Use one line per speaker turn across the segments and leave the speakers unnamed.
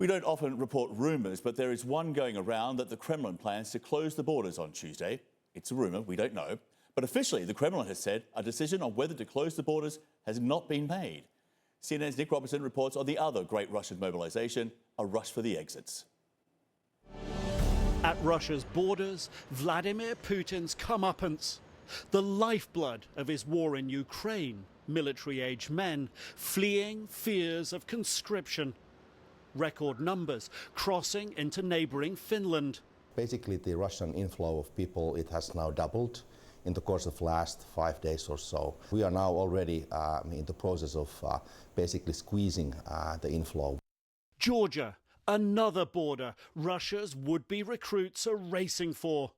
We don't often report rumours, but there is one going around that the Kremlin plans to close the borders on Tuesday. It's a rumour, we don't know. But officially, the Kremlin has said a decision on whether to close the borders has not been made. CNN's Nick Robertson reports on the other great Russian mobilisation, a rush for the exits.
At Russia's borders, Vladimir Putin's comeuppance, the lifeblood of his war in Ukraine, military-age men fleeing fears of conscription. Record numbers crossing into neighbouring Finland.
Basically, the Russian inflow of people, it has now doubled in the course of the last 5 days or so. We are now already in the process of basically squeezing the inflow.
Georgia, another border Russia's would-be recruits are racing for.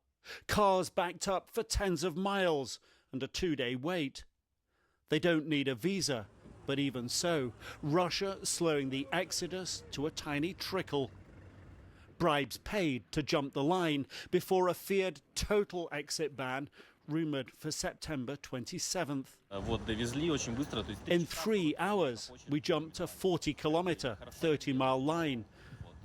Cars backed up for tens of miles and a 2-day wait. They don't need a visa, but even so, Russia slowing the exodus to a tiny trickle. Bribes paid to jump the line before a feared total exit ban rumoured for September 27th. In 3 hours, we jumped a 40-kilometre, 30-mile line.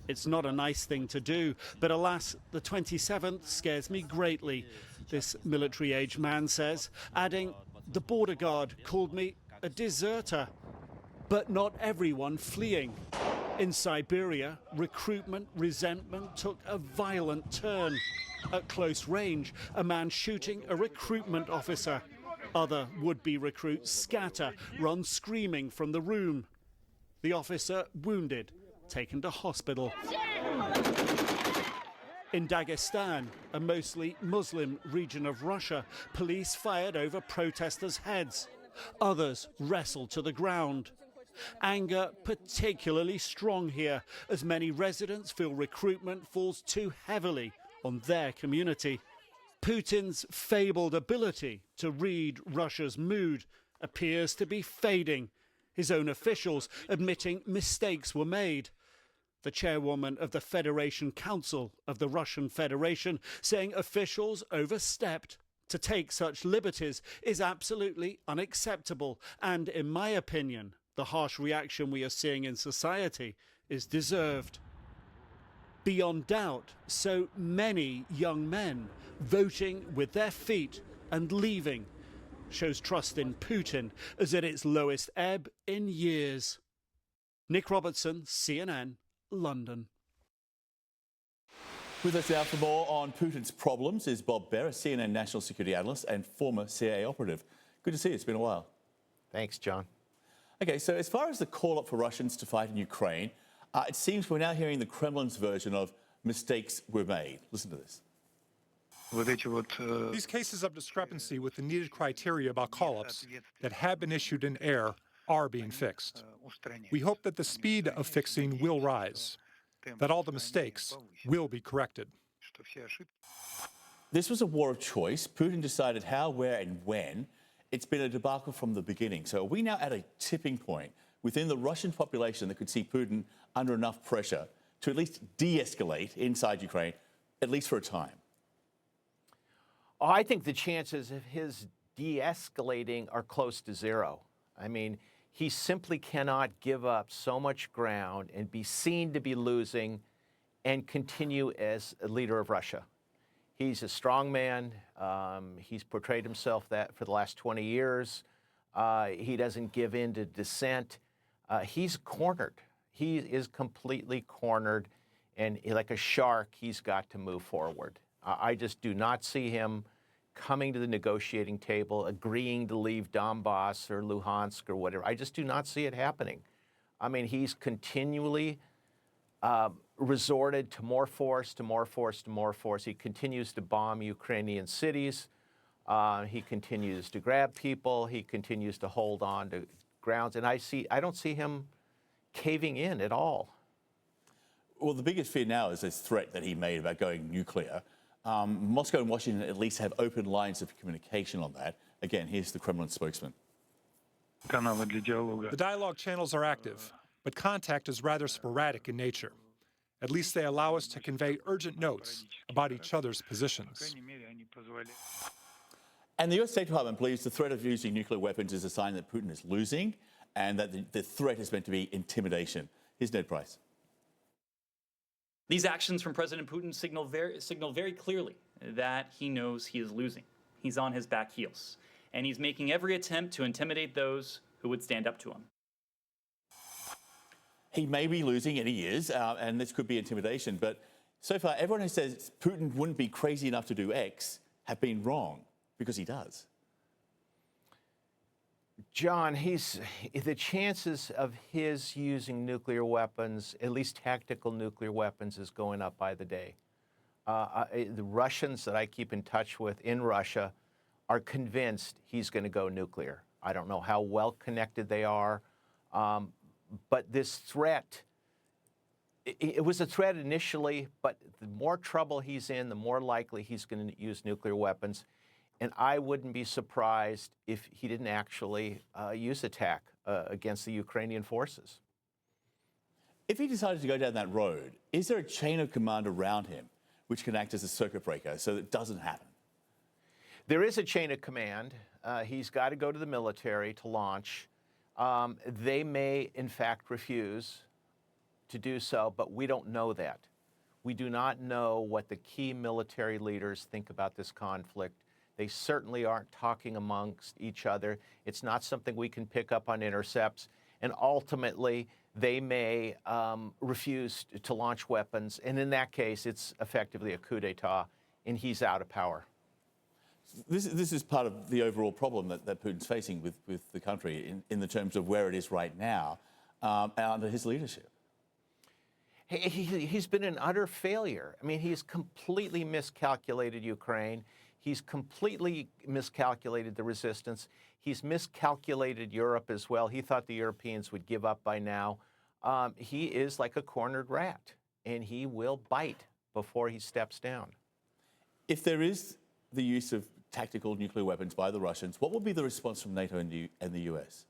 It's not a nice thing to do, but alas, the 27th scares me greatly, this military-age man says, adding, the border guard called me a deserter. But not everyone fleeing. In Siberia, recruitment resentment took a violent turn. At close range, a man shooting a recruitment officer. Other would-be recruits scatter, run screaming from the room. The officer wounded, taken to hospital. In Dagestan, a mostly Muslim region of Russia, police fired over protesters' heads. Others wrestled to the ground. Anger particularly strong here, as many residents feel recruitment falls too heavily on their community. Putin's fabled ability to read Russia's mood appears to be fading, his own officials admitting mistakes were made. The chairwoman of the Federation Council of the Russian Federation saying officials overstepped. To take such liberties is absolutely unacceptable, and in my opinion, the harsh reaction we are seeing in society is deserved. Beyond doubt, so many young men voting with their feet and leaving shows trust in Putin as at its lowest ebb in years. Nick Robertson, CNN, London.
With us now for more on Putin's problems is Bob Behr, a CNN national security analyst and former CIA operative. Good to see you. It's been a while.
Thanks, John.
OK, so as far as the call-up for Russians to fight in Ukraine, it seems we're now hearing the Kremlin's version of mistakes were made. Listen to this.
These cases of discrepancy with the needed criteria about call-ups that have been issued in air are being fixed. We hope that the speed of fixing will rise, that all the mistakes will be corrected.
This was a war of choice. Putin decided how, where and when. It's been a debacle from the beginning. So are we now at a tipping point within the Russian population that could see Putin under enough pressure to at least de-escalate inside Ukraine, at least for a time?
I think the chances of his de-escalating are close to zero. I mean, he simply cannot give up so much ground and be seen to be losing and continue as a leader of Russia. He's a strong man. He's portrayed himself that for the last 20 years. He doesn't give in to dissent. He's cornered. He is completely cornered, and like a shark, he's got to move forward. I just do not see him coming to the negotiating table, agreeing to leave Donbass or Luhansk or whatever. I just do not see it happening. I mean, he's continually resorted to more force, to more force, to more force. He continues to bomb Ukrainian cities. He continues to grab people. He continues to hold on to grounds. And I don't see him caving in at all.
Well, the biggest fear now is this threat that he made about going nuclear. Moscow and Washington at least have open lines of communication on that. Again, here's the Kremlin spokesman.
The dialogue channels are active, but contact is rather sporadic in nature. At least they allow us to convey urgent notes about each other's positions.
And the US State Department believes the threat of using nuclear weapons is a sign that Putin is losing and that the threat is meant to be intimidation. Here's Ned Price.
These actions from President Putin signal very clearly that he knows he is losing. He's on his back heels, and he's making every attempt to intimidate those who would stand up to him.
He may be losing, and he is, and this could be intimidation, but so far everyone who says Putin wouldn't be crazy enough to do X have been wrong, because he does.
John, the chances of his using nuclear weapons, at least tactical nuclear weapons, is going up by the day. The Russians that I keep in touch with in Russia are convinced he's going to go nuclear. I don't know how well connected they are, but this threat, it was a threat initially, but the more trouble he's in, the more likely he's going to use nuclear weapons. And I wouldn't be surprised if he didn't actually use attack against the Ukrainian forces.
If he decided to go down that road, is there a chain of command around him which can act as a circuit breaker so that it doesn't happen?
There is a chain of command. He's got to go to the military to launch. They may, in fact, refuse to do so, but we don't know that. We do not know what the key military leaders think about this conflict. They certainly aren't talking amongst each other. It's not something we can pick up on intercepts. And ultimately, they may refuse to launch weapons. And in that case, it's effectively a coup d'etat, and he's out of power.
This is part of the overall problem that Putin's facing with the country in the terms of where it is right now under his leadership.
He's been an utter failure. I mean, he's completely miscalculated Ukraine. He's completely miscalculated the resistance. He's miscalculated Europe as well. He thought the Europeans would give up by now. He is like a cornered rat, and he will bite before he steps down.
If there is the use of tactical nuclear weapons by the Russians, what will be the response from NATO and the US?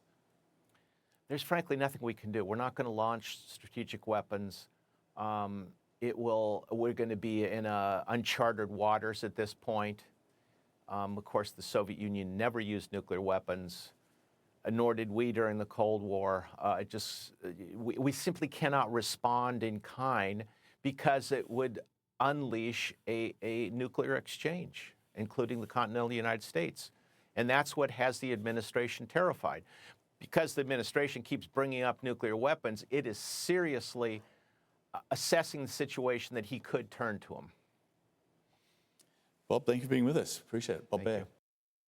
There's frankly nothing we can do. We're not going to launch strategic weapons. We're going to be in uncharted waters at this point. Of course, the Soviet Union never used nuclear weapons, nor did we during the Cold War. We simply cannot respond in kind because it would unleash a nuclear exchange, including the continental United States. And that's what has the administration terrified. Because the administration keeps bringing up nuclear weapons, it is seriously assessing the situation that he could turn to them.
Bob, thank you for being with us. Appreciate it. Bob Baer.
You.